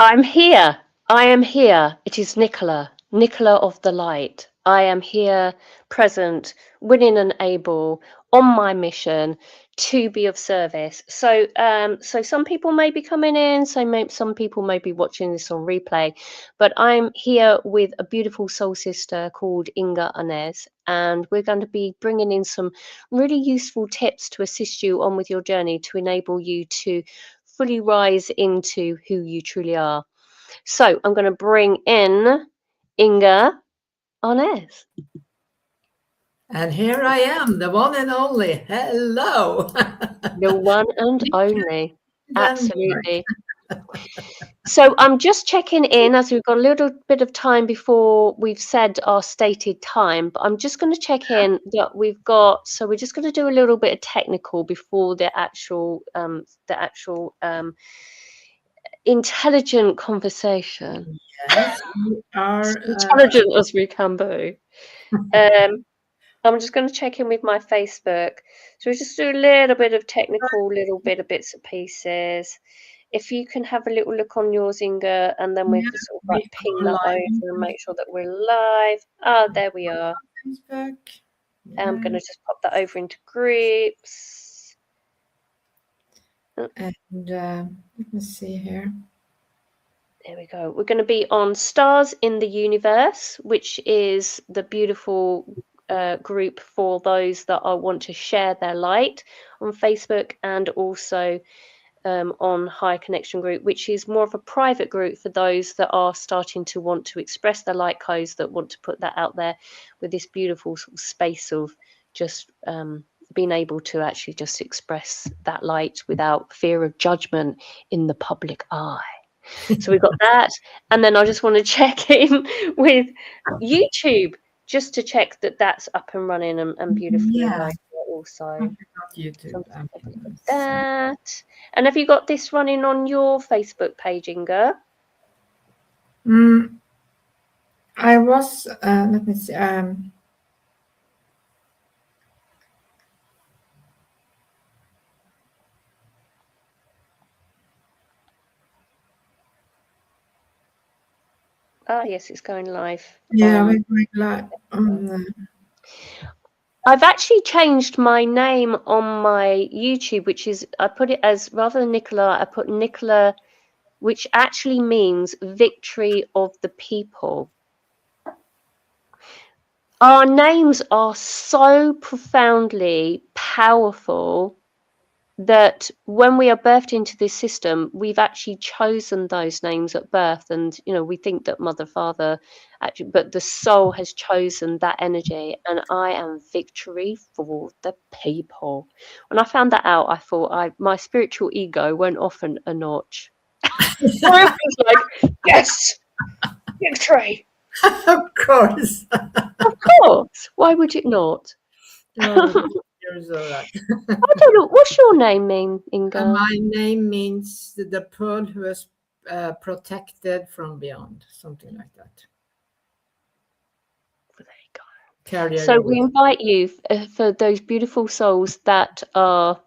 I'm here. I am here. It is Nicola, Nicola of the Light. I am here, present, willing and able, on my mission to be of service. So, so some people may be coming in, some people may be watching this on replay, but I'm here with a beautiful soul sister called Arnes, and we're going to be bringing in some really useful tips to assist you on with your journey to enable you to fully rise into who you truly are. So I'm going to bring in Arnes. And here I am, the one and only. Hello. The one and only. Denmark. Absolutely. So I'm just checking in as we've got a little bit of time before we've said our stated time, but I'm just going to check in that we've got, so we're just going to do a little bit of technical before the actual intelligent conversation. Yes, we are. Intelligent as we can be. I'm just going to check in with my Facebook. So we just do a little bit of technical, little bit of bits and pieces. If you can have a little look on yours, Inga, and then we Yeah, can sort of like we ping are that live over and make sure that we're live. Ah, there we are. on Facebook. I'm going to Yes. just pop that over into groups. And let me see here. There we go. We're going to be on Stars in the Universe, which is the beautiful group for those that want to share their light on Facebook, and also on High Connection Group, which is more of a private group for those that are starting to want to express their light codes, that want to put that out there with this beautiful sort of space of just being able to actually just express that light without fear of judgment in the public eye. So we've got that. And then I just want to check in with YouTube just to check that that's up and running and beautifully Yeah, aligned also. I forgot YouTube. So I'm just have a look at that. And have you got this running on your Facebook page, Inga? I was. Let me see. Ah, yes, it's going live. Yeah, we're going live. I've actually changed my name on my YouTube, which is, I put it as, rather than Nicola, I put Nicola, which actually means victory of the people. Our names are so profoundly powerful that when we are birthed into this system, we've actually chosen those names at birth. And, you know, we think that mother, father, actually, but the soul has chosen that energy. And I am victory for the people. When I found that out, I thought my spiritual ego went off a notch. I was like, yes, victory. Of course. Of course. Why would it not? No, you're so right. I don't know. What's your name mean, Inga? My name means the pearl who is protected from beyond, something like that. There you go. Carrier So of we wisdom. invite you, for those beautiful souls that are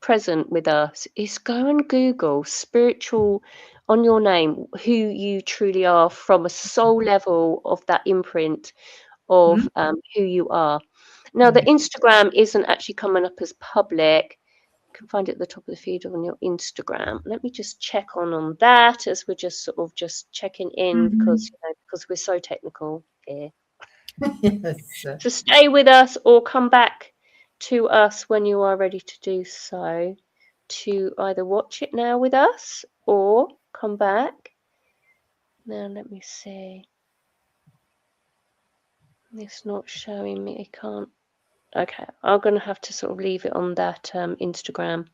present with us, is go and Google spiritual on your name, who you truly are from a soul level of that imprint of who you are. Now, the Instagram isn't actually coming up as public. You can find it at the top of the feed on your Instagram. Let me just check on that, as we're just sort of just checking in, because because we're so technical here. Yes. So stay with us or come back to us when you are ready to do so, to either watch it now with us or come back. Now let me see. It's not showing me. I can't. Okay, I'm going to have to sort of leave it on that Instagram.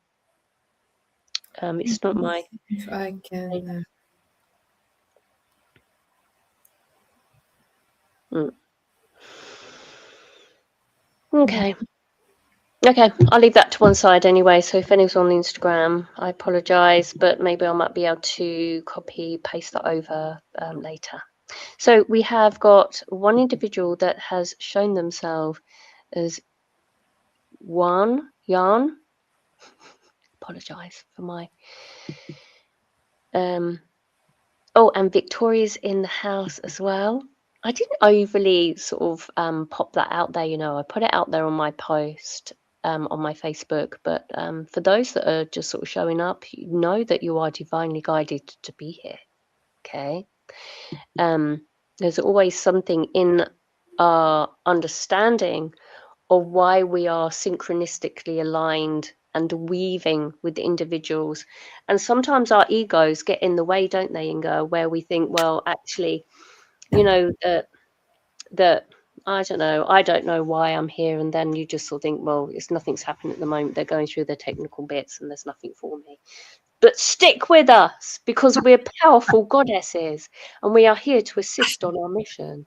It's not my. If I can. Okay. Okay, I'll leave that to one side anyway. So if anyone's on Instagram, I apologise, but maybe I might be able to copy paste that over later. So we have got one individual that has shown themselves as Yarn. Apologise for my Oh, and Victoria's in the house as well. I didn't overly sort of pop that out there, I put it out there on my post on my Facebook, but for those that are just sort of showing up, you know that you are divinely guided to be here. Okay. There's always something in our understanding of why we are synchronistically aligned and weaving with individuals. And sometimes our egos get in the way, don't they, Inga, where we think, well, actually, that I don't know why I'm here. And then you just sort of think, well, nothing's happening at the moment. They're going through their technical bits and there's nothing for me. But stick with us because we're powerful goddesses and we are here to assist on our mission.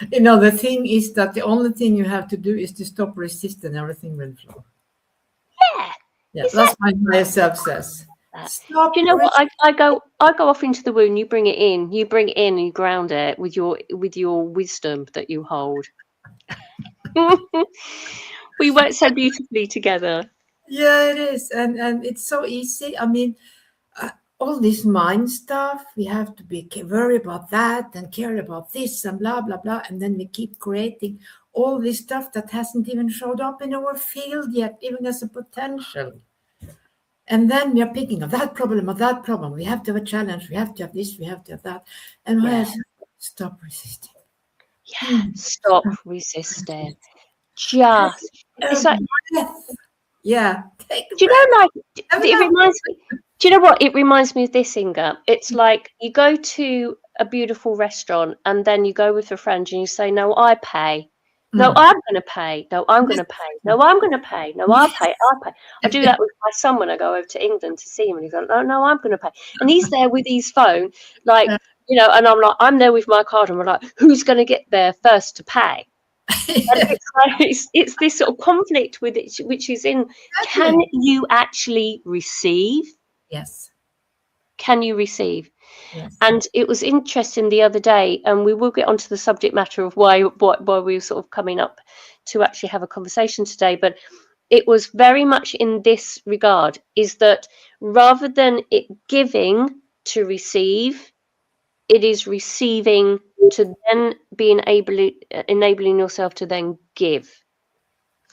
The thing is that the only thing you have to do is to stop resisting, everything will flow. Yeah, That's what my higher self says. Do you know what? I go off into the wound. You bring it in. You bring it in and you ground it with your wisdom that you hold. We work so beautifully together. Yeah, it is, and it's so easy. I mean, all this mind stuff, we have to be worry about that and care about this and blah blah blah, and then we keep creating all this stuff that hasn't even showed up in our field yet, even as a potential. And then we are picking up that problem or that problem. We have to have a challenge. We have to have this. We have to have that. And stop resisting. Yeah, stop resisting. Just it's like, yeah. Take a do you breath. know, like it reminds me. Do you know what? It reminds me of this, Inga. It's like you go to a beautiful restaurant and then you go with your friends and you say, "No, I pay. No, I'm going to pay. No, I'm going to pay. No, I'm going to pay. No, I'll pay. I'll pay." I do that with my son when I go over to England to see him, and he's like, "No, no, I'm going to pay." And he's there with his phone, like, and I'm like, I'm there with my card, and we're like, "Who's going to get there first to pay?" And it's this sort of conflict with it, which is in, can you actually receive? Yes. Can you receive? Yes. And it was interesting the other day, and we will get onto the subject matter of why we were sort of coming up to actually have a conversation today, but it was very much in this regard, is that rather than it giving to receive, it is receiving to then be enabling yourself to then give.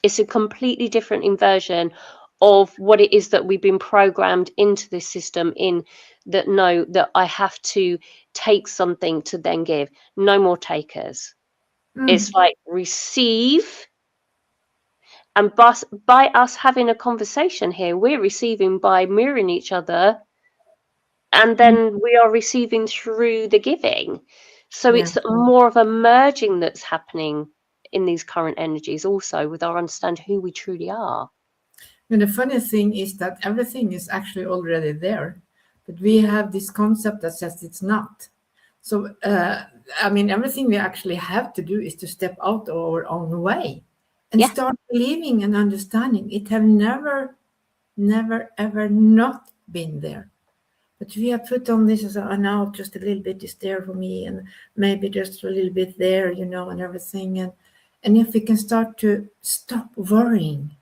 It's a completely different inversion of what it is that we've been programmed into this system in, that no, that I have to take something to then give. No more takers. It's like receive. And by us having a conversation here, we're receiving by mirroring each other, and then we are receiving through the giving. So it's more of a merging that's happening in these current energies, also with our understanding who we truly are. And the funny thing is that everything is actually already there, but we have this concept that says it's not. So, I mean, everything we actually have to do is to step out of our own way and start believing and understanding it have never, ever not been there. But we have put on this as now just a little bit is there for me, and maybe just a little bit there, and everything. And if we can start to stop worrying.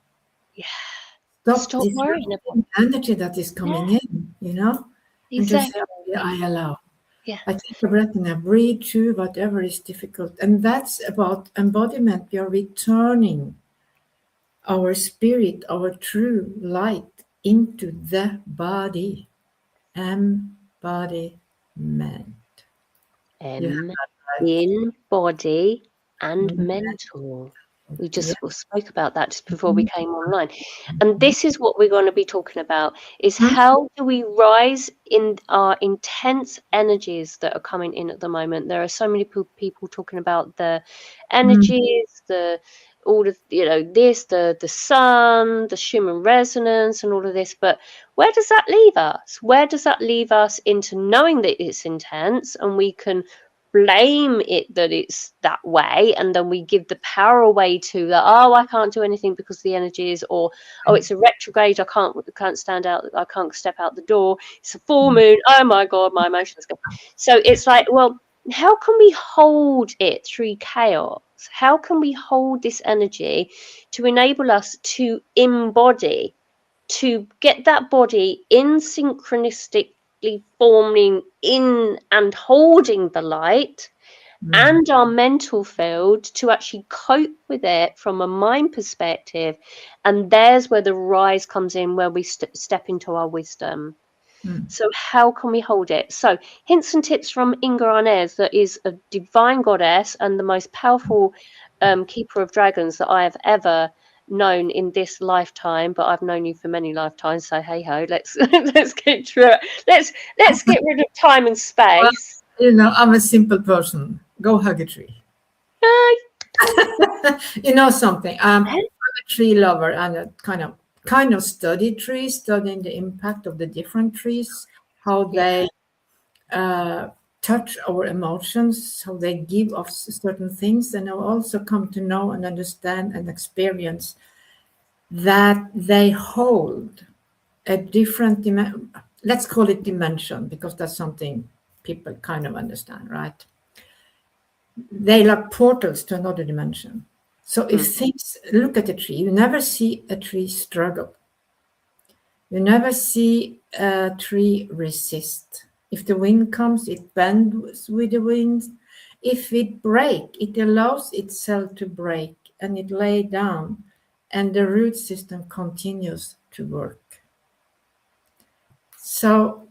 Stop worrying about energy that is coming in, and just say, I allow. I take a breath and I breathe through whatever is difficult. And that's about embodiment. We are returning our spirit, our true light into the body. Embodiment. In body and mental. We just spoke about that just before we came online. And this is what we're going to be talking about, is how do we rise in our intense energies that are coming in at the moment. There are so many people talking about the energies, all of, this, the sun, the Schumann resonance and all of this. But where does that leave us? Where does that leave us into knowing that it's intense, and we can blame it that it's that way, and then we give the power away to that, I can't do anything because the energy is, or it's a retrograde, I can't stand out, I can't step out the door, it's a full moon, oh my god, my emotions go. So it's like, well, how can we hold it through chaos? How can we hold this energy to enable us to embody, to get that body in synchronistic energetically forming in and holding the light Mm. and our mental field to actually cope with it from a mind perspective. And there's where the rise comes in, where we step into our wisdom. Mm. So how can we hold it? So hints and tips from Inga Arnes, that is a divine goddess and the most powerful keeper of dragons that I have ever known in this lifetime. But I've known you for many lifetimes, so hey ho, let's let's get through it. Let's get rid of time and Well, space. I'm a simple person. Go hug a tree. You know something? I'm a tree lover and a kind of study trees, studying the impact of the different trees, how Yeah. they uh, touch our emotions, how they give us certain things, and I also come to know and understand and experience that they hold a different let's call it dimension, because that's something people kind of understand, right? They like portals to another dimension. So if Mm. things, look at a tree, you never see a tree struggle. You never see a tree resist. If the wind comes, it bends with the wind. If it breaks, it allows itself to break and it lay down, and the root system continues to work. So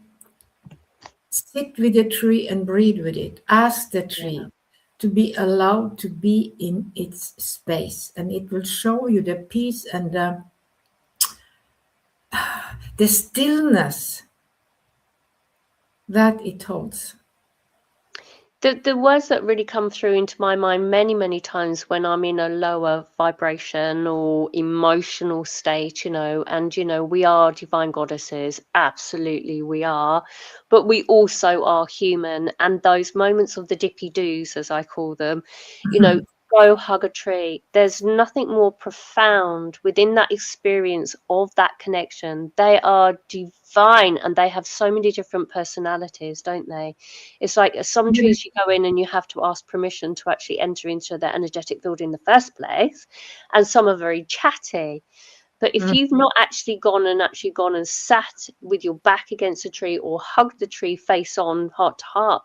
sit with the tree and breathe with it. Ask the Yeah. tree to be allowed to be in its space, and it will show you the peace and the stillness that it holds. The words that really come through into my mind many times when I'm in a lower vibration or emotional state, and we are divine goddesses, absolutely we are, but we also are human, and those moments of the dippy doos, as I call them, you know, go hug a tree. There's nothing more profound within that experience of that connection. They are divine and they have so many different personalities, don't they? It's like some trees you go in and you have to ask permission to actually enter into their energetic field in the first place, and some are very chatty. But if you've not actually gone and sat with your back against a tree or hugged the tree face on, heart to heart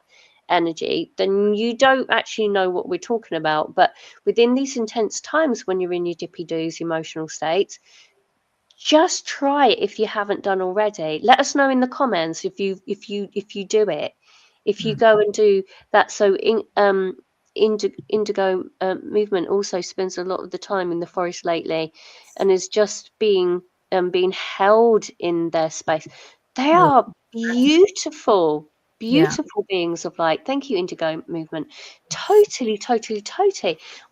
energy, then you don't actually know what we're talking about. But within these intense times when you're in your dippy doos emotional states, just try it if you haven't done already. Let us know in the comments if you do it. If you go and do that. So indigo movement also spends a lot of the time in the forest lately, and is just being held in their space. They Yeah, are beautiful, yeah, beautiful beings of light. Thank you, indigo movement. Totally.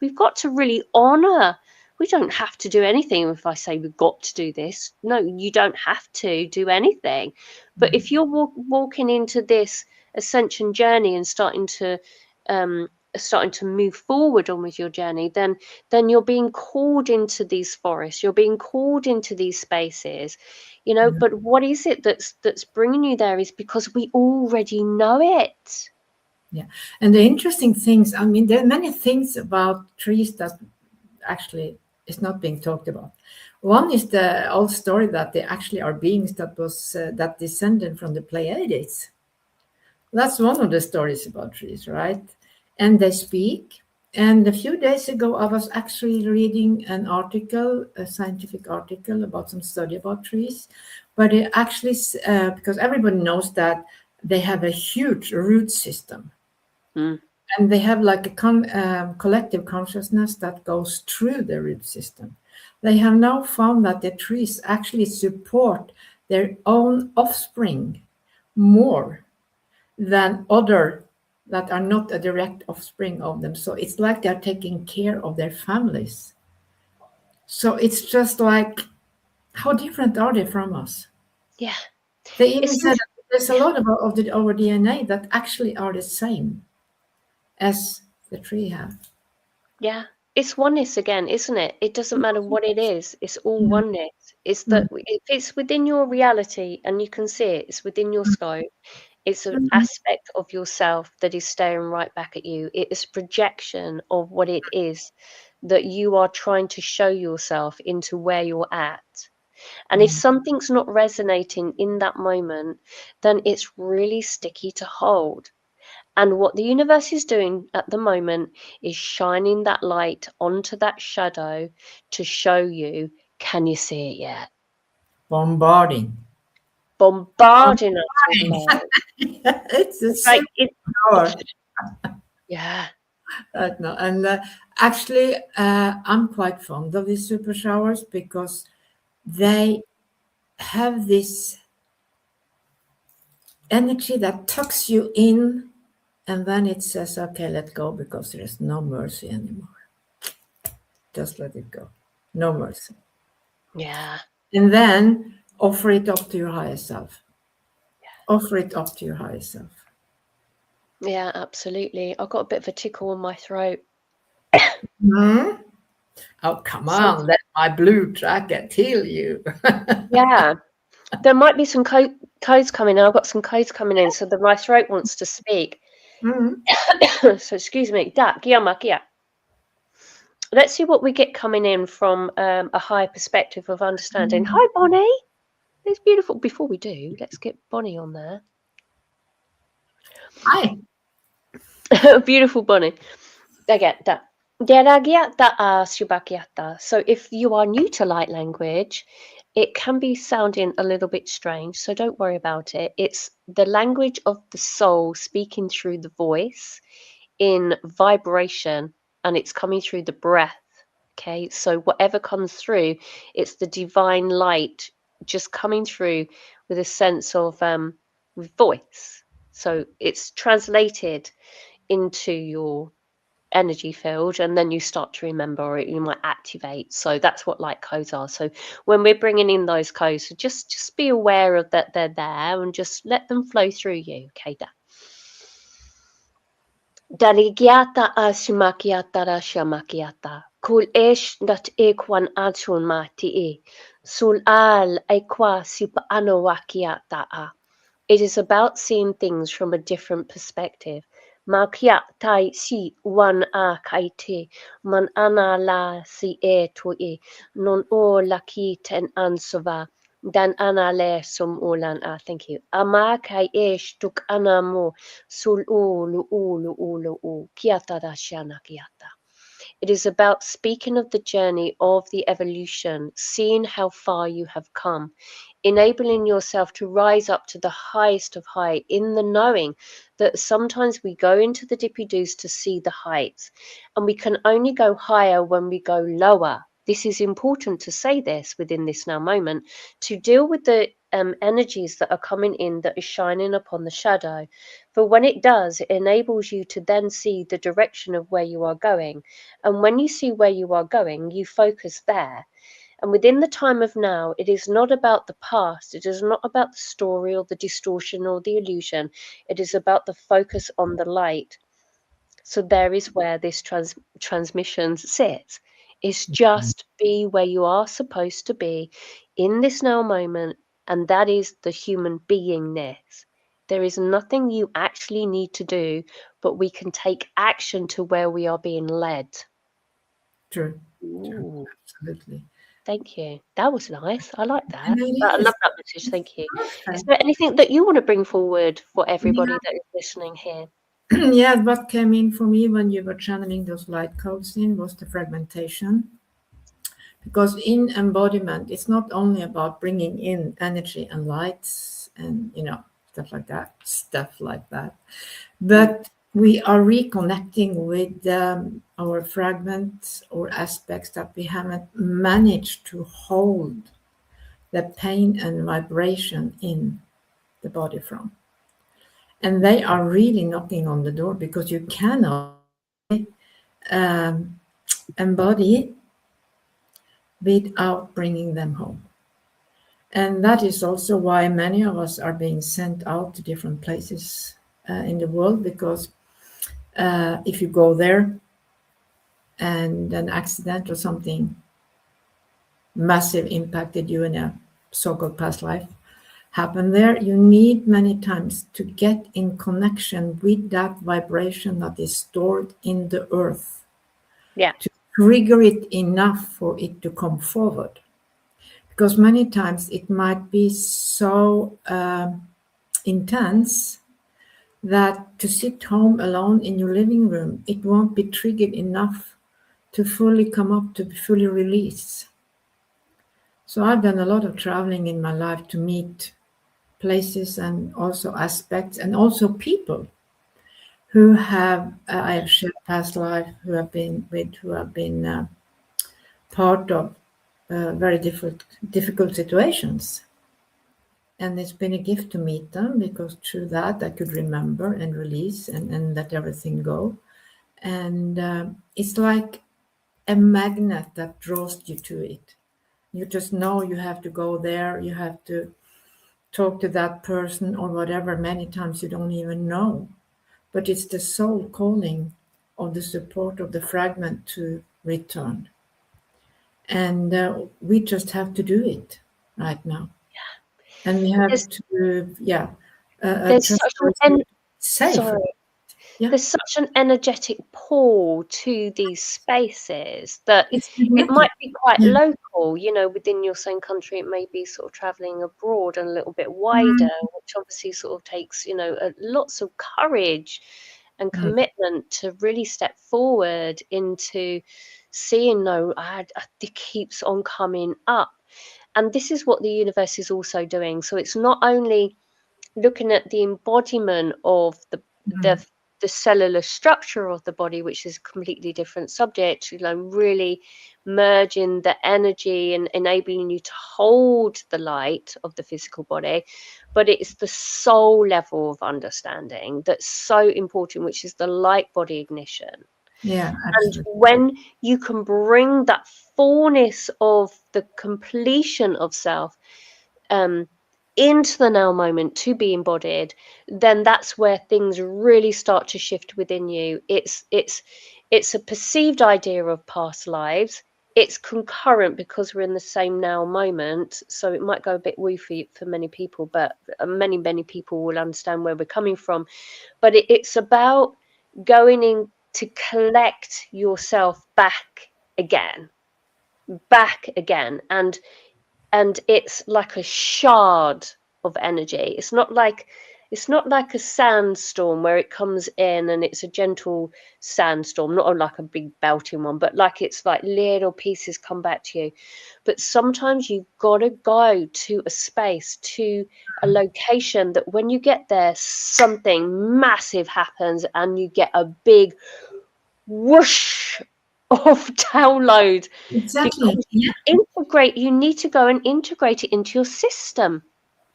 We've got to really honor. We don't have to do anything. If I say we've got to do this, no, you don't have to do anything. But if you're walking into this ascension journey and um, starting to move forward on with your journey, then you're being called into these forests. You're being called into these spaces, yeah, But what is it that's bringing you there? Is because we already know it. yeah. And the interesting things, I mean, there are many things about trees that actually is not being talked about. One is the old story that they actually are beings that descended from the Pleiades. That's one of the stories about trees, right? And they speak. And a few days ago, I was actually reading an article, a scientific article about some study about trees, but it actually, because everybody knows that they have a huge root system, Mm. and they have like a collective consciousness that goes through the root system. They have now found that the trees actually support their own offspring more than other that are not a direct offspring of them. So it's like they're taking care of their families. So it's just like, how different are they from us? Yeah, They even it's said that there's a lot of our DNA that actually are the same as the tree have. Yeah, it's oneness again, isn't it? It doesn't matter what it is, it's all Mm, oneness. It's mm, that if it's within your reality and you can see it, it's within your scope, it's an mm. aspect of yourself that is staring right back at you. It is a projection of what it is that you are trying to show yourself into where you're at. And if something's not resonating in that moment, then it's really sticky to hold. And what the universe is doing at the moment is shining that light onto that shadow to show you, can you see it yet? Bombarding. Bombarding us with light. It's a It's like superpower. yeah. Right now. And actually, I'm quite fond of these super showers because they have this energy that tucks you in, and then it says, okay, let go, because there is no mercy anymore. Just let it go. No mercy. Yeah. And then offer it up to your higher self. Offer it up to your higher self. Yeah, absolutely. I've got a bit of a tickle in my throat. Hmm? Oh, come on, let my blue jacket heal you. Yeah. There might be some codes coming in. I've got some codes coming in, so my throat wants to speak. So excuse me. Let's see what we get coming in from a higher perspective of understanding. Hi, Bonnie. It's beautiful. Before we do, let's get Bonnie on there. Hi. Beautiful Bonnie. So if you are new to light language, it can be sounding a little bit strange, so don't worry about it. It's the language of the soul speaking through the voice in vibration, and it's coming through the breath. Okay, so whatever comes through, it's the divine light just coming through with a sense of voice. So it's translated into your energy field, and then you start to remember, or you might activate. So that's what light codes are. So when we're bringing in those codes, so just be aware of that they're there and just let them flow through you. Okay, Daligiata asimakiata rashamakiata. Kul ish dat ekwan adsun mati e. Sul al ekwa sip anowakiata a. It is about seeing things from a different perspective. Makia tai si wan a kaite, man ana la si e to e, non o laki ten ansova, dan ana le sum ulan a. Thank you. Ama kai ish tuk ana mo, sul ulu ulu ulu u, kiata da shana kiata. It is about speaking of the journey of the evolution, seeing how far you have come, enabling yourself to rise up to the highest of high, in the knowing that sometimes we go into the dippy doos to see the heights, and we can only go higher when we go lower. This is important to say this within this now moment, to deal with the energies that are coming in that is shining upon the shadow. For when it does, it enables you to then see the direction of where you are going. And when you see where you are going, you focus there. And within the time of now, it is not about the past. It is not about the story or the distortion or the illusion. It is about the focus on the light. So there is where this transmission sits. Is just be where you are supposed to be in this now moment, and that is the human beingness. There is nothing you actually need to do, but we can take action to where we are being led. True. Ooh. Absolutely. Thank you. That was nice. I like that. And it I is love that message. Thank you. Is perfect. there anything that you want to bring forward for everybody that is listening here? Yeah, what came in for me when you were channeling those light codes in was the fragmentation. Because in embodiment, it's not only about bringing in energy and lights and, stuff like that, but we are reconnecting with our fragments or aspects that we haven't managed to hold the pain and vibration in the body from. And they are really knocking on the door, because you cannot embody without bringing them home. And that is also why many of us are being sent out to different places in the world, because if you go there and an accident or something massive impacted you in a so-called past life happened there, you need many times to get in connection with that vibration that is stored in the earth. Yeah. To trigger it enough for it to come forward. because many times it might be so intense that to sit home alone in your living room, it won't be triggered enough to fully come up, to fully release. So I've done a lot of traveling in my life to meet places and also aspects and also people who have I have shared past life, who have been part of very difficult situations. And it's been a gift to meet them, because through that I could remember and release and let everything go. And it's like a magnet that draws you to it. You just know you have to go there, you have to talk to that person or whatever. Many times you don't even know. But it's the soul calling of the support of the fragment to return. And we just have to do it right now. And we have There's, to, there's trust such an ourselves safe. sorry. Yeah, There's such an energetic pull to these spaces that it's it magnetic. might be quite Yeah. local, within your same country. It may be sort of traveling abroad and a little bit Mm. wider, which obviously sort of takes, lots of courage and Yeah. commitment to really step forward into seeing, no, it keeps on coming up. And this is what the universe is also doing. So it's not only looking at the embodiment of Mm. the cellular structure of the body, which is a completely different subject, really merging the energy and enabling you to hold the light of the physical body, but it's the soul level of understanding that's so important, which is the light body ignition. Yeah, And absolutely. when you can bring that fullness of the completion of self um, into the now moment to be embodied, then that's where things really start to shift within you. It's a perceived idea of past lives. It's concurrent because we're in the same now moment, so it might go a bit woo for many people, but many people will understand where we're coming from. But it's about going in to collect yourself again back again, and it's like a shard of energy. It's not like a sandstorm where it comes in and it's a gentle sandstorm, not like a big belting one, but like it's like little pieces come back to you. But sometimes you've got to go to a space, to a location, that when you get there, something massive happens and you get a big whoosh of download, Exactly. because Yeah. you need to go and integrate it into your system.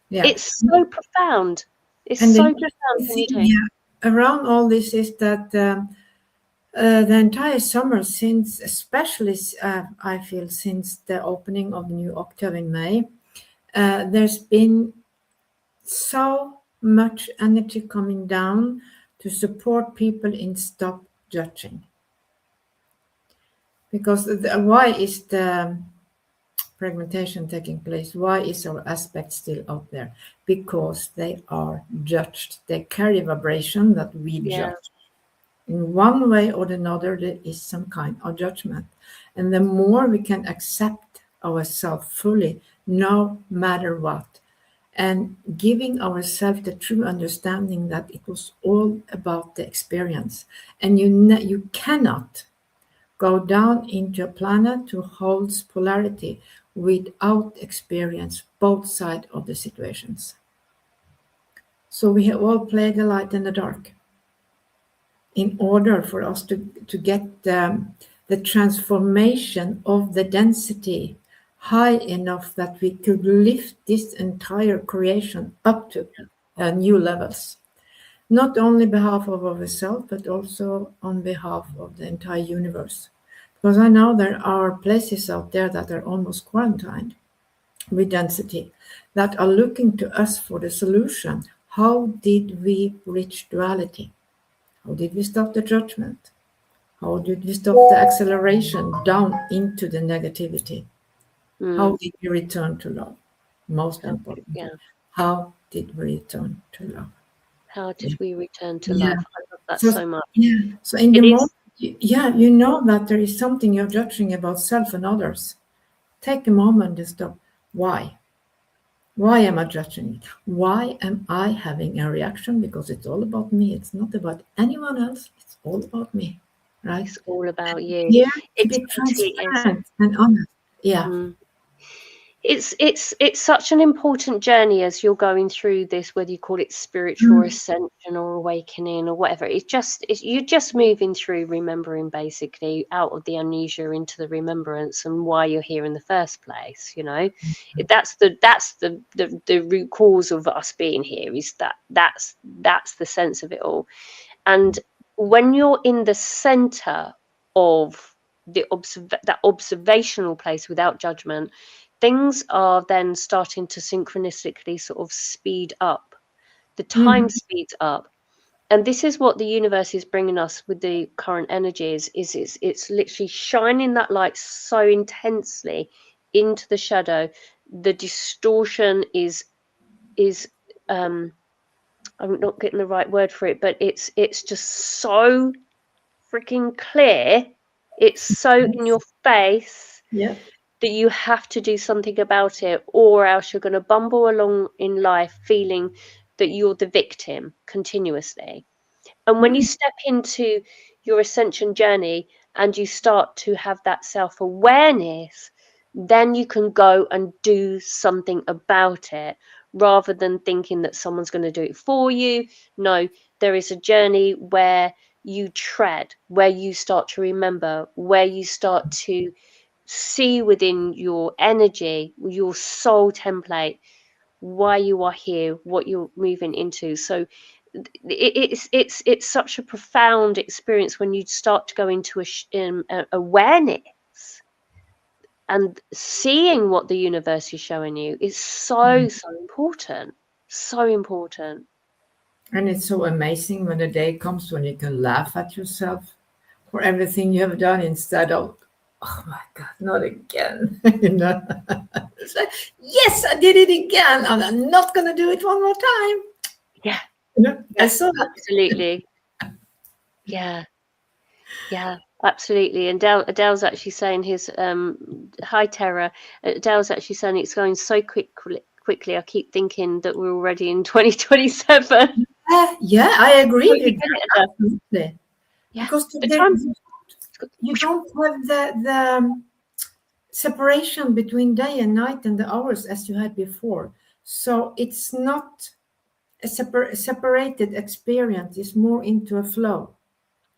Yeah. It's so profound. It's And so the profound when thing, you do. yeah, around all this is that the entire summer, since especially I feel since the opening of the new octave in May, there's been so much energy coming down to support people in stop judging. Because why is the fragmentation taking place? Why is our aspect still out there? Because they are judged. They carry vibration that we Yeah. judge. In one way or another, there is some kind of judgment. And the more we can accept ourselves fully, no matter what, and giving ourselves the true understanding that it was all about the experience. And you cannot go down into a planet who holds polarity without experience both sides of the situations. So we have all played the light and the dark in order for us to get the transformation of the density high enough that we could lift this entire creation up to new levels. Not only behalf of ourselves, but also on behalf of the entire universe. Because I know there are places out there that are almost quarantined with density, that are looking to us for the solution. How did we reach duality? How did we stop the judgment? How did we stop the acceleration down into the negativity? How Mm. did we return to love? Most Yeah. importantly, how did we return to love? How did we return to Yeah. love? I love that So so much. yeah. So in the It is. moment, you know that there is something you're judging about self and others. Take a moment and stop. Why? Why am I judging it? Why am I having a reaction? Because it's all about me. It's not about anyone else. It's all about me, right? It's all about you. Here to It be totally is. transparent and honest. Yeah. Mm. It's such an important journey as you're going through this, whether you call it spiritual Mm. ascension or awakening or whatever. You're just moving through remembering, basically out of the amnesia into the remembrance, and why you're here in the first place. That's the root cause of us being here, is that's the sense of it all. And when you're in the center of that observational place without judgment, things are then starting to synchronistically sort of speed up. The time Mhm. speeds up. And this is what the universe is bringing us with the current energies, is it's literally shining that light so intensely into the shadow. The distortion is um I'm not getting the right word for it, but it's just so freaking clear. It's so in Yes. your face Yeah. that you have to do something about it, or else you're going to bumble along in life feeling that you're the victim continuously. And when you Mm. step into your ascension journey and you start to have that self awareness, then you can go and do something about it, rather than thinking that someone's going to do it for you. No, there is a journey where you tread, where you start to remember, where you start to see within your energy, your soul template, why you are here, what you're moving into. So it's such a profound experience when you start to go into a awareness, and seeing what the universe is showing you is Mm. so important, so important. And it's so amazing when the day comes when you can laugh at yourself for everything you have done instead of, oh my God, not again. you know, it's like, yes, I did it again, and I'm not going to do it one more time. Yeah, I yeah, saw that. absolutely. Yeah, yeah, absolutely. And Adele's actually saying his hi Tara. Adele's actually saying it's going so quickly. I keep thinking that we're already in 2027. Yeah, I agree But you with get that. it, Adele. Absolutely. Yeah, Because the there, time. you don't have the separation between day and night and the hours as you had before. So it's not a separated experience, it's more into a flow.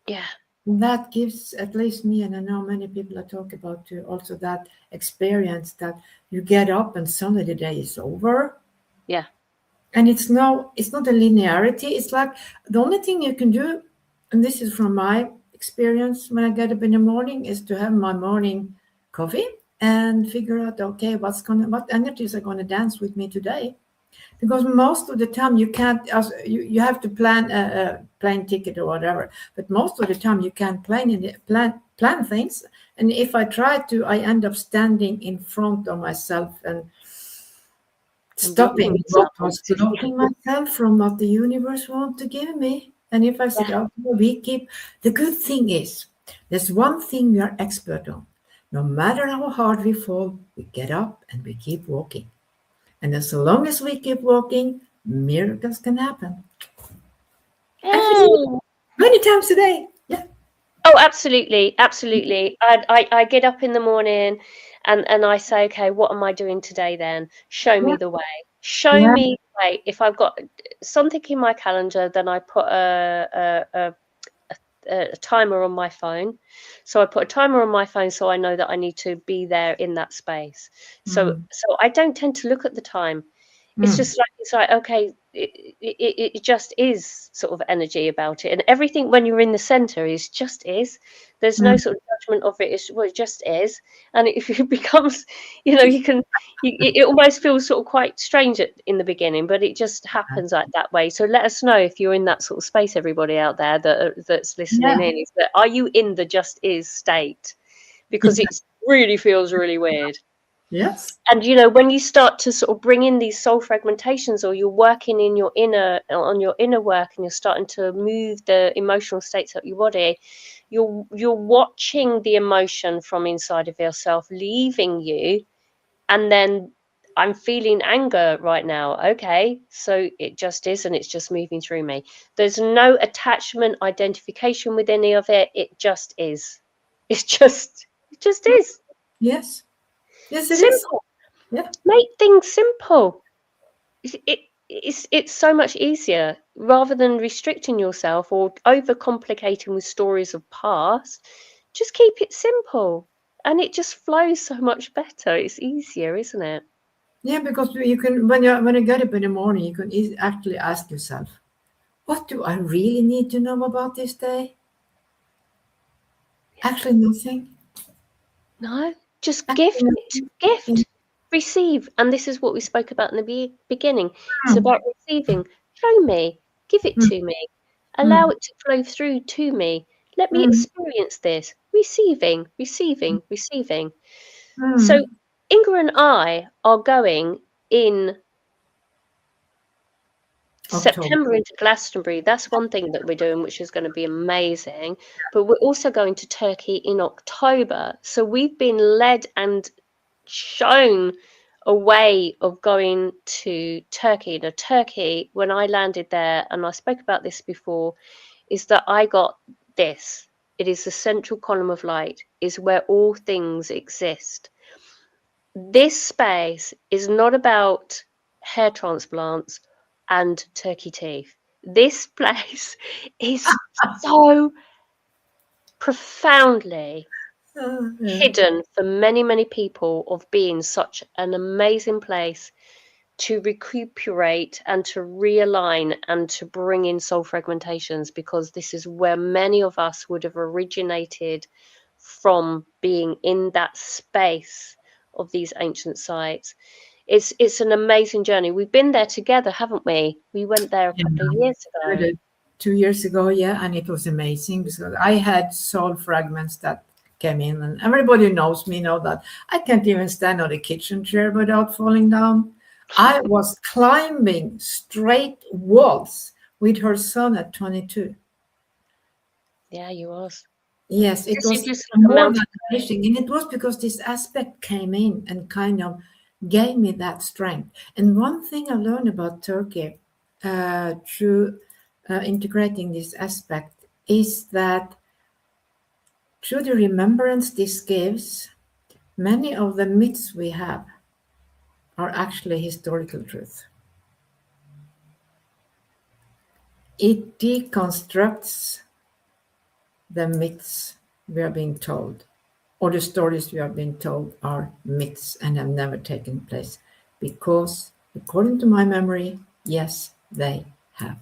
Yeah, And that gives at least me, and I know many people I talk about too, also that experience that you get up and suddenly the day is over. yeah. And it's not a linearity. It's like the only thing you can do, and this is from my experience when I get up in the morning, is to have my morning coffee and figure out, okay, what energies are gonna dance with me today. Because most of the time you can't, you have to plan a plane ticket or whatever, but most of the time you can't plan things. And if I try to, I end up standing in front of myself and And blocking stopping what yourself, was basically. blocking myself from what the universe wants to give me. And if I said, Yeah. okay, we keep, the good thing is, there's one thing we are expert on. No matter how hard we fall, we get up and we keep walking. And as long as we keep walking, miracles can happen. Every single, Oh, many times a day. Yeah. oh, absolutely, absolutely. I get up in the morning, and I say, okay, what am I doing today then? Show Yeah. me the way. Show Yeah. me the way. If I've got something in my calendar, then I put a timer on my phone. So I put a timer on my phone so I know that I need to be there in that space. So Mm. so I don't tend to look at the time. Mm. It's like okay, it just is sort of energy about it, and everything when you're in the center is just is. There's no Mm. sort of judgment of it. It's, well, it just is, and if it becomes, you can, it almost feels sort of quite strange in the beginning, but it just happens like that way. So let us know if you're in that sort of space, everybody out there that's listening Yeah. in. Is that, are you in the just is state? Because it really feels really weird. Yes. And when you start to sort of bring in these soul fragmentations, or you're working in your inner work, and you're starting to move the emotional states of your body, you're watching the emotion from inside of yourself leaving you, and then I'm feeling anger right now. Okay, so it just is, and it's just moving through me. There's no attachment, identification with any of it. It just is. It just is. Yes. Yes, it is. Simple. Yeah. Make things simple. It's so much easier rather than restricting yourself or overcomplicating with stories of past. Just keep it simple, and it just flows so much better. It's easier, isn't it? Yeah, because you can, when you get up in the morning, you can actually ask yourself, what do I really need to know about this day? Actually, nothing. No, just gift Actually, it. nothing. Gift, receive. And this is what we spoke about in the beginning. It's Mm, about receiving. Show me, give it mm, to me, allow mm, it to flow through to me. Let me mm, experience this. Receiving, receiving, receiving. So mm. Inga and I are going in October. September into Glastonbury. That's one thing that we're doing, which is going to be amazing. But we're also going to Turkey in October. So we've been led and shown a way of going to Turkey. Now, Turkey, when I landed there, and I spoke about this before, is that I got this. It is the central column of light, is where all things exist. This space is not about hair transplants and turkey teeth. This place is so profoundly Yeah. hidden for many, many people of being such an amazing place to recuperate and to realign and to bring in soul fragmentations, because this is where many of us would have originated from, being in that space of these ancient sites. It's an amazing journey. We've been there together, haven't we? We went there a Yeah. couple of years We ago. did 2 years ago, yeah, and it was amazing because I had soul fragments that came in, and everybody knows me know that I can't even stand on a kitchen chair without falling down. I was climbing straight walls with her son at 22. Yeah, you was. Yes, it Just, was you're just like a more than mountain. amazing, and it was because this aspect came in and kind of gave me that strength. And one thing I learned about Turkey through integrating this aspect is that through the remembrance this gives, many of the myths we have are actually historical truth. It deconstructs the myths we are being told, or the stories we are being told are myths and have never taken place. Because, according to my memory, yes, they have.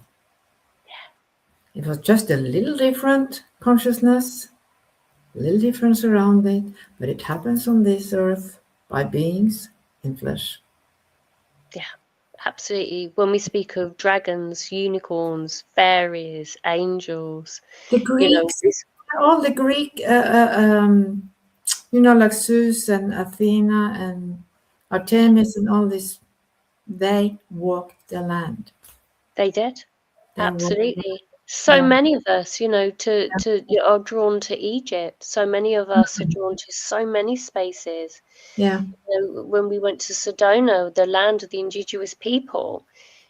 It was just a little different consciousness, a little difference around it, but it happens on this earth by beings in flesh. Yeah, absolutely. When we speak of dragons, unicorns, fairies, angels, The you know, Greeks, this, all the Greek, like Zeus and Athena and Artemis and all this, they walked the land. they did. They walked, Absolutely. So yeah, many of us, are drawn to Egypt. So many of us are drawn to so many spaces. yeah. When we went to Sedona, the land of the indigenous people,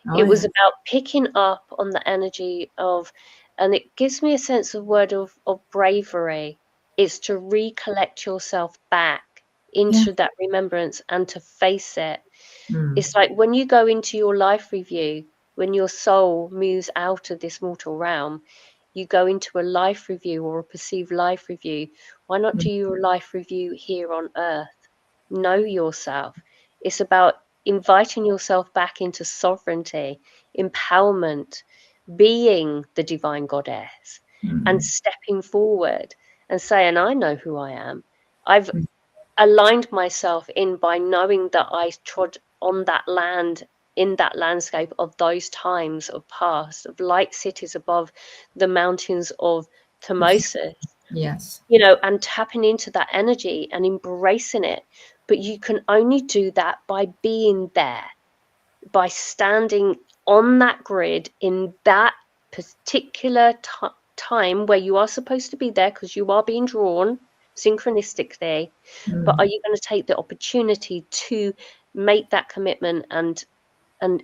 Oh, it was yeah. about picking up on the energy of, and it gives me a sense of word of bravery. It's to recollect yourself back Yeah. into that remembrance and to face it. Mm. It's like when you go into your life review, when your soul moves out of this mortal realm, you go into a life review or a perceived life review. Why not Mm. do your life review here on earth? Know yourself. It's about inviting yourself back into sovereignty, empowerment, being the divine goddess, and Mm. stepping forward and saying, I know who I am. I've Mm. aligned myself in by knowing that I trod on that land, in that landscape of those times of past, of light cities above the mountains of Thermosis, Yes. and tapping into that energy and embracing it. But you can only do that by being there, by standing on that grid in that particular time where you are supposed to be there, because you are being drawn synchronistically. But are Mm. you going to take the opportunity to make that commitment and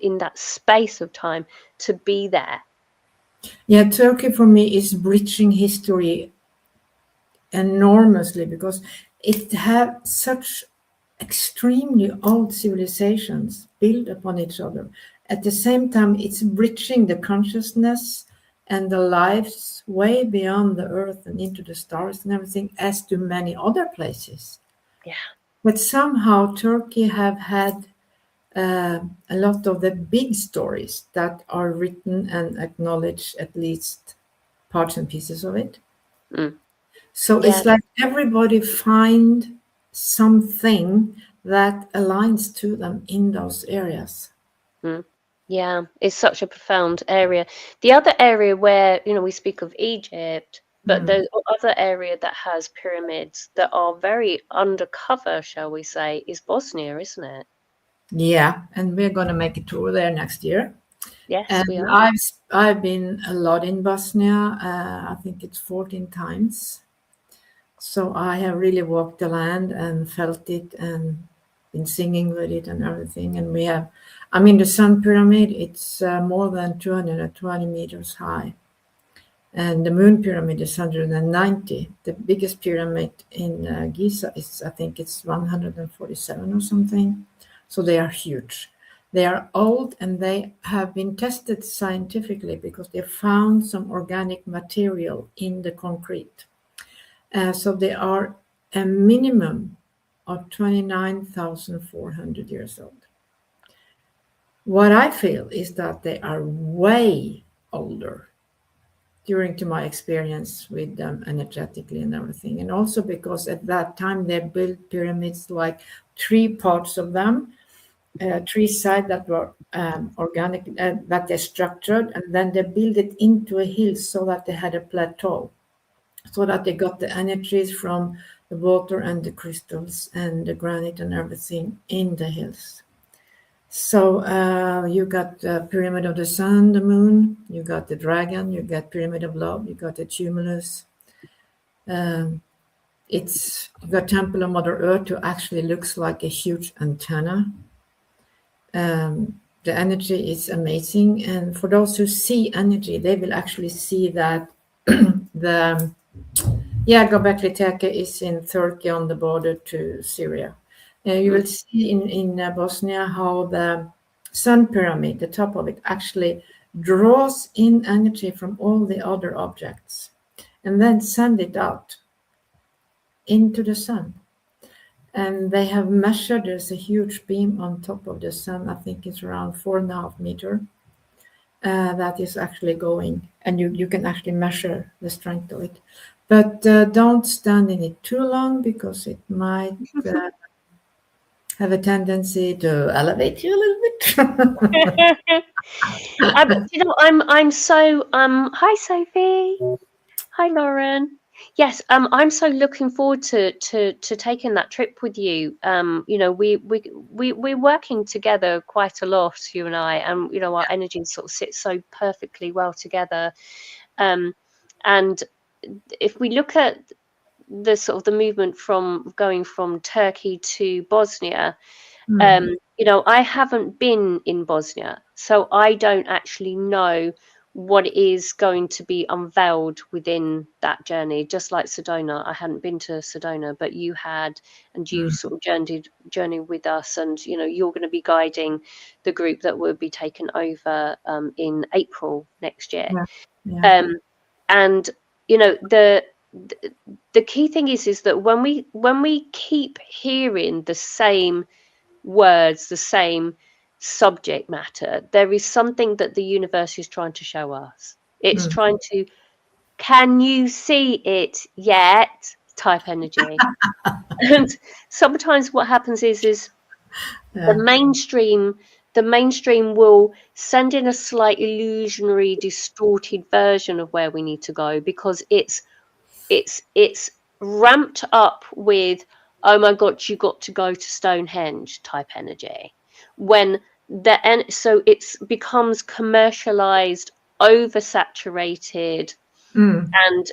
in that space of time to be there. Yeah, Turkey for me is bridging history enormously because it have such extremely old civilizations built upon each other. At the same time, it's bridging the consciousness and the lives way beyond the earth and into the stars and everything, as do many other places. Yeah. But somehow Turkey have had a lot of the big stories that are written and acknowledged, at least parts and pieces of it. Mm. So Yeah. it's like everybody find something that aligns to them in those areas. Mm. Yeah, it's such a profound area. The other area where, we speak of Egypt, but the other area that has pyramids that are very undercover, shall we say, is Bosnia, isn't it? Yeah, and we're going to make a tour there next year. Yes, And we are. I've been a lot in Bosnia. I think it's 14 times. So I have really walked the land and felt it and been singing with it and everything. And we have, I mean, the Sun Pyramid, it's more than 220 meters high. And the Moon Pyramid is 190. The biggest pyramid in Giza is, I think it's 147 or something. So they are huge. They are old and they have been tested scientifically because they found some organic material in the concrete. So they are a minimum of 29,400 years old. What I feel is that they are way older during to my experience with them energetically and everything. And also because at that time they built pyramids like three parts of them, three sides that were organic, that they structured, and then they built it into a hill so that they had a plateau, so that they got the energies from the water and the crystals and the granite and everything in the hills. So you got the Pyramid of the Sun, the Moon, you got the Dragon, you got Pyramid of Love, you got the Tumulus. It's you got Temple of Mother Earth, who actually looks like a huge antenna. The energy is amazing, and for those who see energy, they will actually see that the Göbekli Tepe is in Turkey on the border to Syria. You will see in Bosnia how the Sun Pyramid, the top of it, actually draws in energy from all the other objects and then send it out into the sun. And they have measured, there's a huge beam on top of the sun, I think it's around 4.5 meters, that is actually going, and you can actually measure the strength of it. But don't stand in it too long because it might have a tendency to elevate you a little bit. I'm so hi Sophie. Hi Lauren. Yes, I'm so looking forward to taking that trip with you. We're working together quite a lot, you and I, and our energies sort of sit so perfectly well together. And if we look at the sort of the movement from going from Turkey to Bosnia, I haven't been in Bosnia, so I don't actually know what is going to be unveiled within that journey. Just like Sedona, I hadn't been to Sedona, but you had, and you sort of journey with us, and you're going to be guiding the group that will be taken over in April next year. Yeah. And the key thing is that when we keep hearing the same words, the same subject matter, there is something that the universe is trying to show us. It's trying to, can you see it yet? Type energy. And sometimes what happens is the mainstream will send in a slight illusionary, distorted version of where we need to go, because it's ramped up with, oh my god, you got to go to Stonehenge type energy, when so it's becomes commercialized, oversaturated, and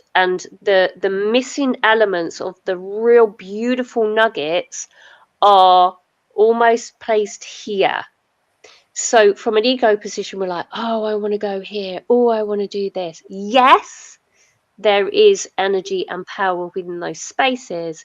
the missing elements of the real beautiful nuggets are almost placed here. So from an ego position, we're like, oh, I want to go here. Oh, I want to do this. Yes, there is energy and power within those spaces,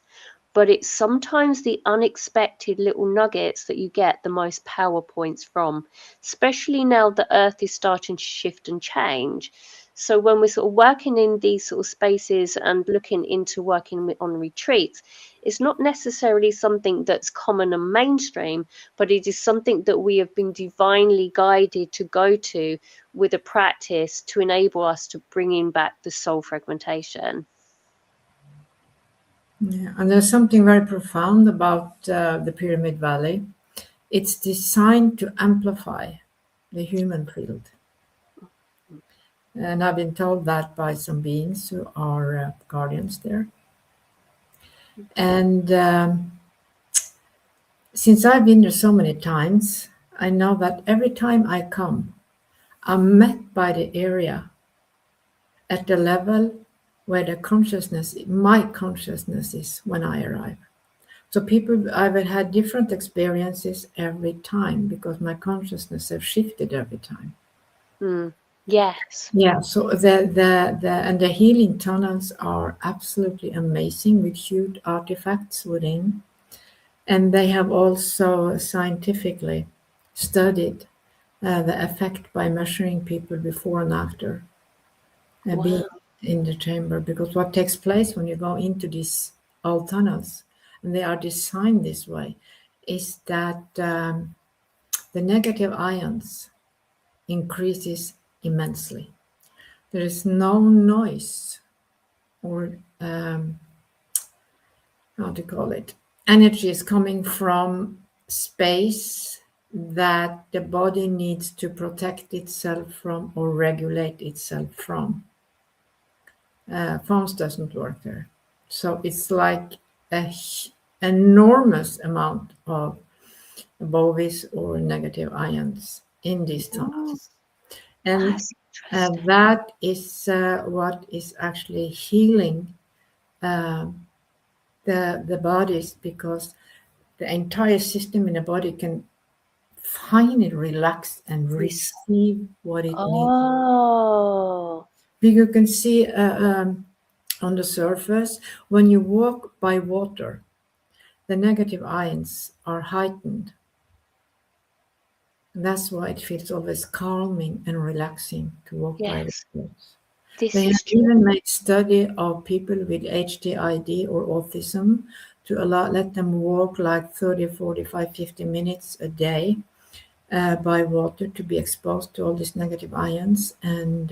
but it's sometimes the unexpected little nuggets that you get the most power points from, especially now the earth is starting to shift and change. So when we're sort of working in these sort of spaces and looking into working on retreats, it's not necessarily something that's common and mainstream, but it is something that we have been divinely guided to go to with a practice to enable us to bring in back the soul fragmentation. Yeah, and there's something very profound about the Pyramid Valley. It's designed to amplify the human field. And I've been told that by some beings who are guardians there. And since I've been there so many times, I know that every time I come, I'm met by the area at the level where the consciousness, my consciousness is when I arrive. So people, I've had different experiences every time because my consciousness has shifted every time. Yes. Yeah, so the healing tunnels are absolutely amazing with huge artifacts within. And they have also scientifically studied the effect by measuring people before and after being Wow. in the chamber. Because what takes place when you go into these old tunnels, and they are designed this way, is that the negative ions increases immensely. There is no noise or how to call it. Energy is coming from space that the body needs to protect itself from or regulate itself from. Phones doesn't work there. So it's like an enormous amount of bovis or negative ions in these tunnels. And That's interesting. that is what is actually healing the bodies, because the entire system in the body can finally relax and receive what it needs. Oh, You can see on the surface, when you walk by water, the negative ions are heightened. That's why it feels always calming and relaxing to walk by the yes. waters. This They have is true. even made study of people with HDID or autism to let them walk like 30, 45, 50 minutes a day by water to be exposed to all these negative ions, and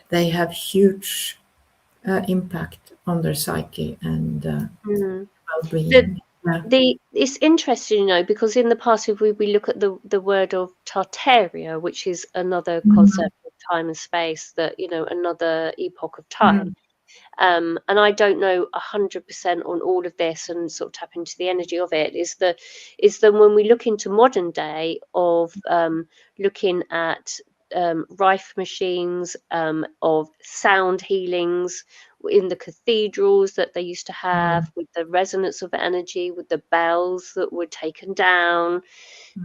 they have huge impact on their psyche and Mm. The well-being. Yeah. it's interesting, because in the past, if we look at the word of Tartaria, which is another Mhm. concept of time and space, that another epoch of time. Mhm. And I don't know 100% on all of this and sort of tap into the energy of it. Is that when we look into modern day of looking at rife machines, of sound healings in the cathedrals that they used to have, with the resonance of energy, with the bells that were taken down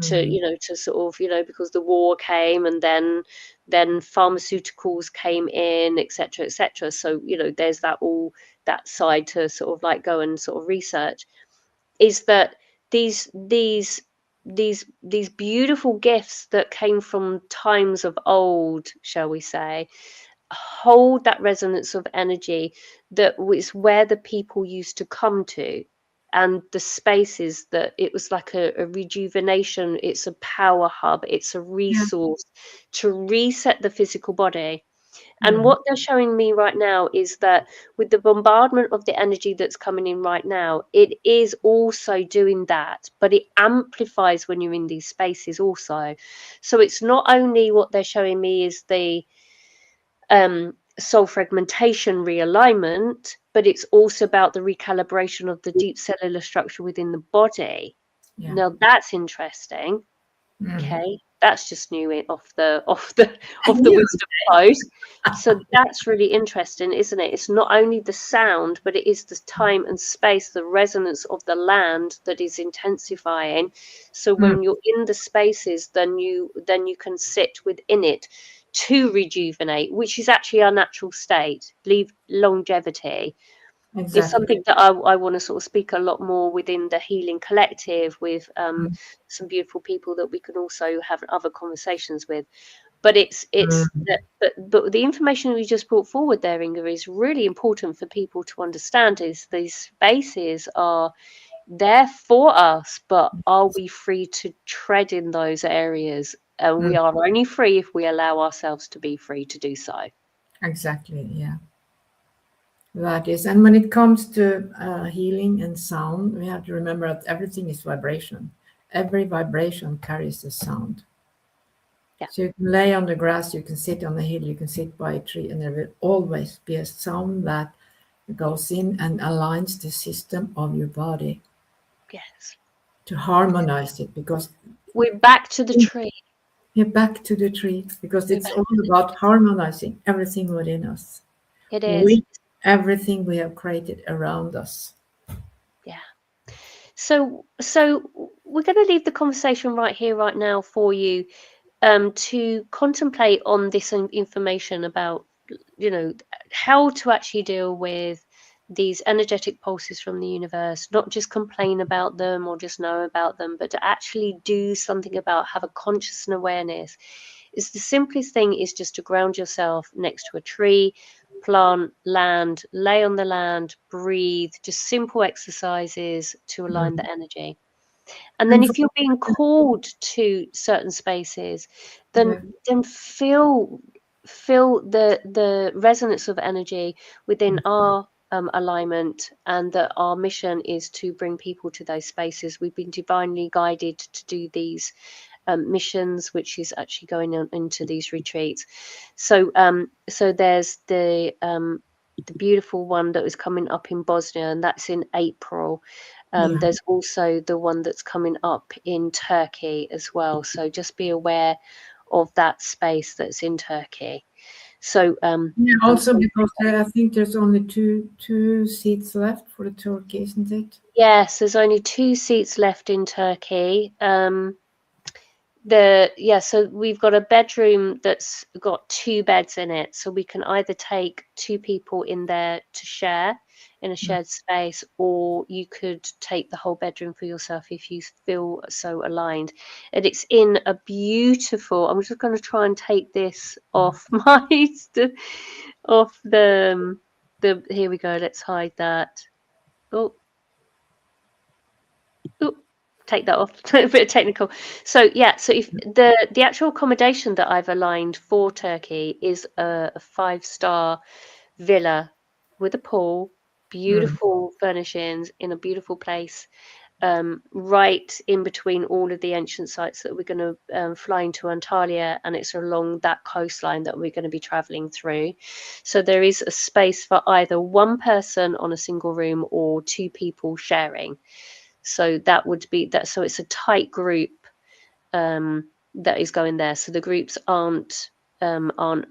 to sort of, because the war came, and then pharmaceuticals came in, etc., etc. So there's that side to sort of like go and sort of research. Is that these beautiful gifts that came from times of old, shall we say, hold that resonance of energy that was where the people used to come to, and the spaces that it was like a rejuvenation, it's a power hub, it's a Yeah. resource to reset the physical body. And Mm. what they're showing me right now is that with the bombardment of the energy that's coming in right now, it is also doing that, but it amplifies when you're in these spaces also. So it's not only what they're showing me is the soul fragmentation realignment, but it's also about the recalibration of the deep cellular structure within the body. Yeah. Now that's interesting. Mm. Okay. That's just new off the wisdom quote. So that's really interesting, isn't it? It's not only the sound, but it is the time and space, the resonance of the land that is intensifying. So when you're in the spaces, then you can sit within it to rejuvenate, which is actually our natural state. Leave longevity. It's Exactly. something that I want to sort of speak a lot more within the Healing Collective with some beautiful people that we can also have other conversations with. But but the information we just brought forward there, Inga, is really important for people to understand. Is these spaces are there for us, but are we free to tread in those areas? And we are only free if we allow ourselves to be free to do so. Exactly. Yeah. That is, and when it comes to healing and sound, we have to remember that everything is vibration. Every vibration carries a sound. Yeah. So you can lay on the grass, you can sit on a hill, you can sit by a tree, and there will always be a sound that goes in and aligns the system of your body Yes. to harmonize it, because We're back to the tree. we're back to the tree, because it's all about harmonizing everything within us It is. with everything we have created around us. Yeah. So we're going to leave the conversation right here, right now, for you to contemplate on this information about, you know, how to actually deal with these energetic pulses from the universe, not just complain about them or just know about them, but to actually do something about, have a conscious awareness. Is the simplest thing is just to ground yourself next to a tree, plant, land, lay on the land, breathe, just simple exercises to align the energy. And then And for, if you're being called to certain spaces, then yeah, feel the resonance of energy within our alignment, and that our mission is to bring people to those spaces. We've been divinely guided to do these missions, which is actually going on into these retreats. So so there's the beautiful one that is coming up in Bosnia, and that's in April. yeah. There's also the one that's coming up in Turkey as well. So just be aware of that space that's in Turkey. So Yeah, also because I think there's only two seats left for the Turkey, isn't it? yes, there's only 2 seats left in Turkey. So we've got a bedroom that's got 2 beds in it, so we can either take 2 people in there to share in a shared space, or you could take the whole bedroom for yourself if you feel so aligned. And it's in a beautiful, I'm just going to try and take this off off the here we go, let's hide that. Oh, take that off. A bit technical. So yeah, so if the actual accommodation that I've aligned for Turkey is a 5-star villa with a pool, beautiful furnishings in a beautiful place, right in between all of the ancient sites that we're going to fly into Antalya, and it's along that coastline that we're going to be traveling through. So there is a space for either one person on a single room or 2 people sharing. So that would be that. So it's a tight group that is going there. So the groups aren't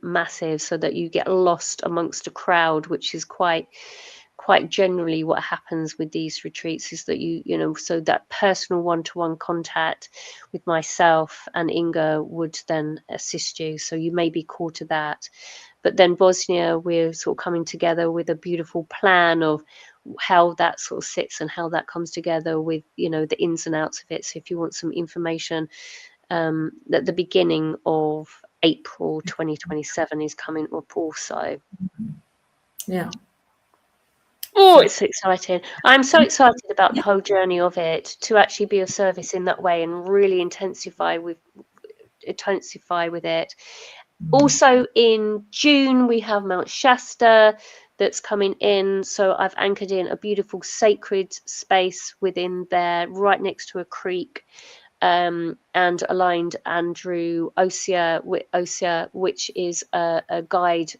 massive, so that you get lost amongst a crowd, which is quite generally what happens with these retreats, is that you know, so that personal one-to-one contact with myself and Inga would then assist you. So you may be called to that. But then Bosnia, we're sort of coming together with a beautiful plan of how that sort of sits and how that comes together with, you know, the ins and outs of it. So if you want some information, at the beginning of April 2027 is coming up also. Yeah. Oh, So it's so exciting. I'm so excited about the whole journey of it, to actually be of service in that way and really intensify with it. Also in June, we have Mount Shasta that's coming in. So I've anchored in a beautiful sacred space within there, right next to a creek, and aligned Andrew Osia, which is a guide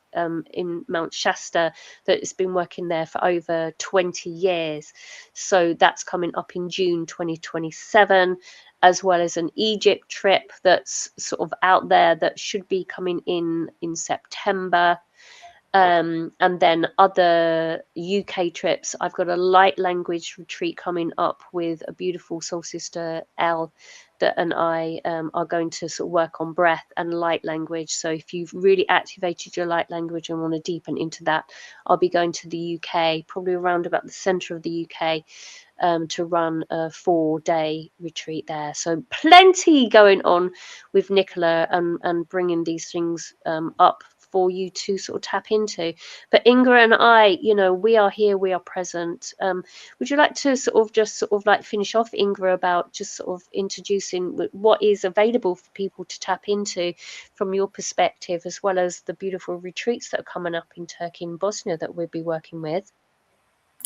in Mount Shasta that has been working there for over 20 years. So that's coming up in June 2027. as well as an Egypt trip that's sort of out there that should be coming in September. And then other UK trips. I've got a light language retreat coming up with a beautiful soul sister, Elle, that and I are going to sort of work on breath and light language. So if you've really activated your light language and want to deepen into that, I'll be going to the UK, probably around about the centre of the UK, to run a 4-day retreat there. So plenty going on with Nicola and bringing these things up for you to sort of tap into. But Inga and I, we are here, we are present. Would you like to sort of like finish off, Inga, about just sort of introducing what is available for people to tap into from your perspective, as well as the beautiful retreats that are coming up in Turkey and Bosnia that we'll be working with?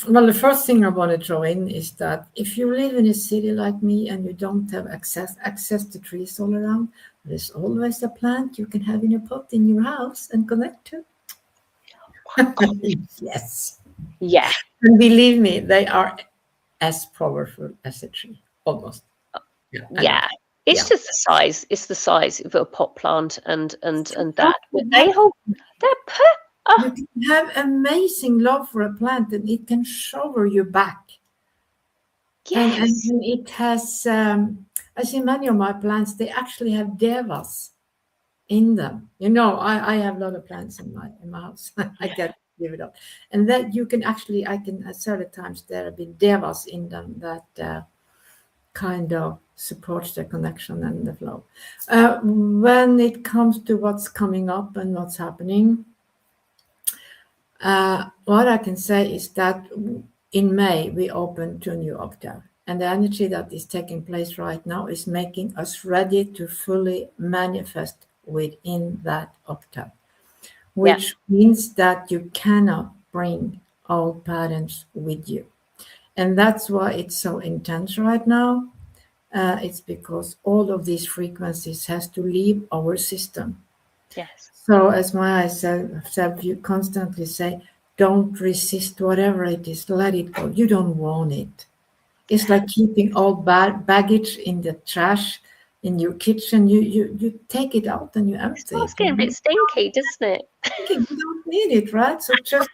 Well, the first thing I want to throw in is that if you live in a city like me and you don't have access to trees all around, there's always a plant you can have in a pot in your house and connect to. Yes. Yeah. And believe me, they are as powerful as a tree, almost. Yeah. It's Yeah. just the size. It's the size of a pot plant and that. But they hold. You can have amazing love for a plant, and it can shower you back. And Yes. it has, I see many of my plants, they actually have devas in them. I have a lot of plants in my house. I get give it up. And that you can actually, I can several times there have been devas in them that kind of supports the connection and the flow. When it comes to what's coming up and what's happening, what I can say is that in May we open to a new octave, and the energy that is taking place right now is making us ready to fully manifest within that octave, which means that you cannot bring old patterns with you. And that's why it's so intense right now. It's because all of these frequencies has to leave our system. Yes. So as Maya said, you constantly say, don't resist whatever it is, let it go. You don't want it. It's like keeping all baggage in the trash in your kitchen. You take it out and you empty it. It's getting a bit stinky, doesn't it? You don't need it, right? So just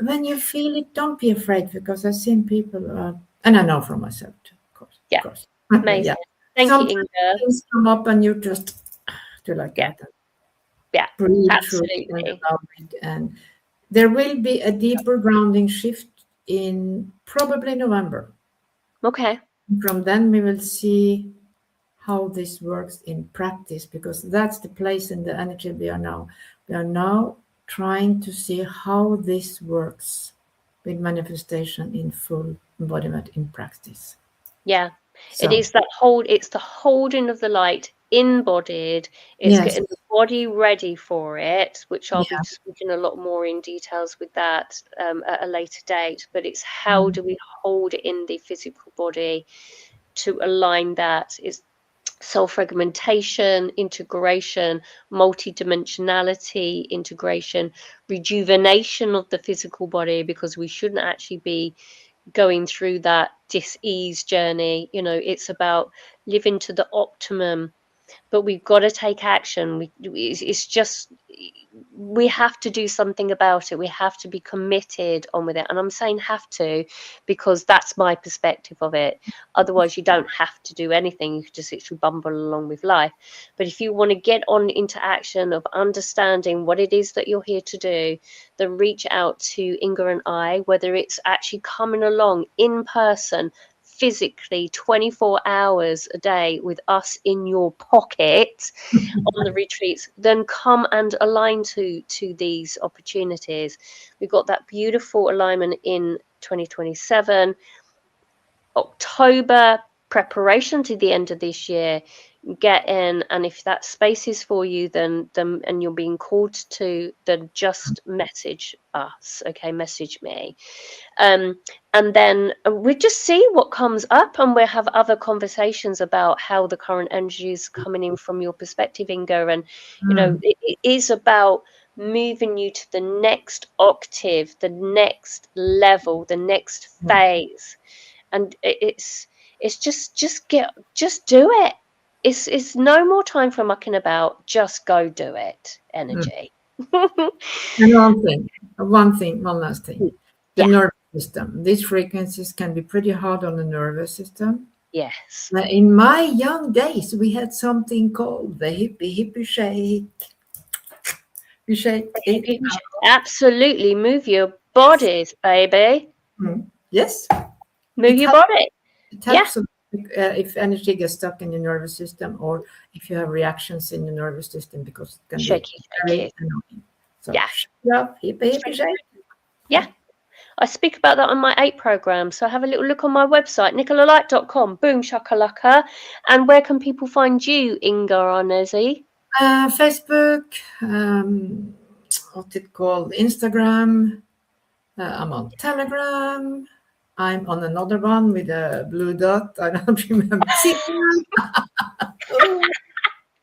when you feel it, don't be afraid, because I've seen people, and I know from myself too, of course. Yeah. Of course. Amazing. Yeah. Thank Sometimes you, Inga. things come up and you just do like Yeah. that. Yeah. Breathe Absolutely. through and allow it. And there will be a deeper grounding shift in probably November. Okay. From then we will see how this works in practice, because that's the place in the energy we are now. We are now trying to see how this works with manifestation in full embodiment in practice. Yeah. So, It's the holding of the light embodied. It's yes, getting the body ready for it, which I'll be yeah, speaking a lot more in details with that at a later date. But it's how do we hold it in the physical body to align that? It's self-fragmentation, integration, multidimensionality, integration, rejuvenation of the physical body, because we shouldn't actually be going through that dis-ease journey. It's about living to the optimum, but we've got to take action. It's just, we have to do something about it. We have to be committed on with it. And I'm saying have to, because that's my perspective of it. Otherwise, you don't have to do anything. You can just literally bumble along with life. But if you want to get on into action of understanding what it is that you're here to do, then reach out to Inga and I, whether it's actually coming along in person, physically 24 hours a day with us in your pocket on the retreats, then come and align to these opportunities. We've got that beautiful alignment in 2027 October, preparation to the end of this year. Get in, and if that space is for you, then and you're being called to, then just message us. Okay, message me. And then we just see what comes up, and we'll have other conversations about how the current energy is coming in from your perspective, Inga. And it is about moving you to the next octave, the next level, the next phase. And It's just do it. It's no more time for mucking about. Just go do it. Energy. And one last thing. The Yeah. nervous system. These frequencies can be pretty hard on the nervous system. Yes. In my young days, we had something called the hippie shake. We shake it. Absolutely. Move your bodies, baby. Yes, Move your body. it Yeah. helps if energy gets stuck in your nervous system, or if you have reactions in your nervous system, because it can Shaky, be very shaky. annoying. So Yeah. shake it up, hippie shake. Yeah. I speak about that on my 8 program. So have a little look on my website, nicolalight.com. Boom shakalaka. And where can people find you, Inga Arnesi? Facebook, what's it called? Instagram. I'm on Telegram. I'm on another one with a blue dot. I don't remember.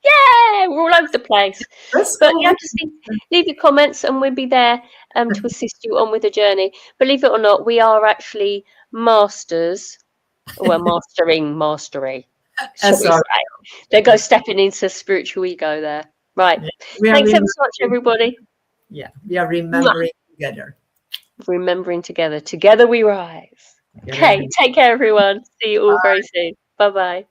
Yeah, we're all over the place. That's But yeah, cool. just leave your comments and we'll be there to assist you on with the journey. Believe it or not, we are actually masters. Well, mastering mastery, shall we SR. say. There goes stepping into spiritual ego there. Right. Yeah. We are Thanks ever so much, everybody. Yeah, we are remembering together. Remembering together. Together we rise. Okay, take care, everyone. See you all very soon. Bye-bye.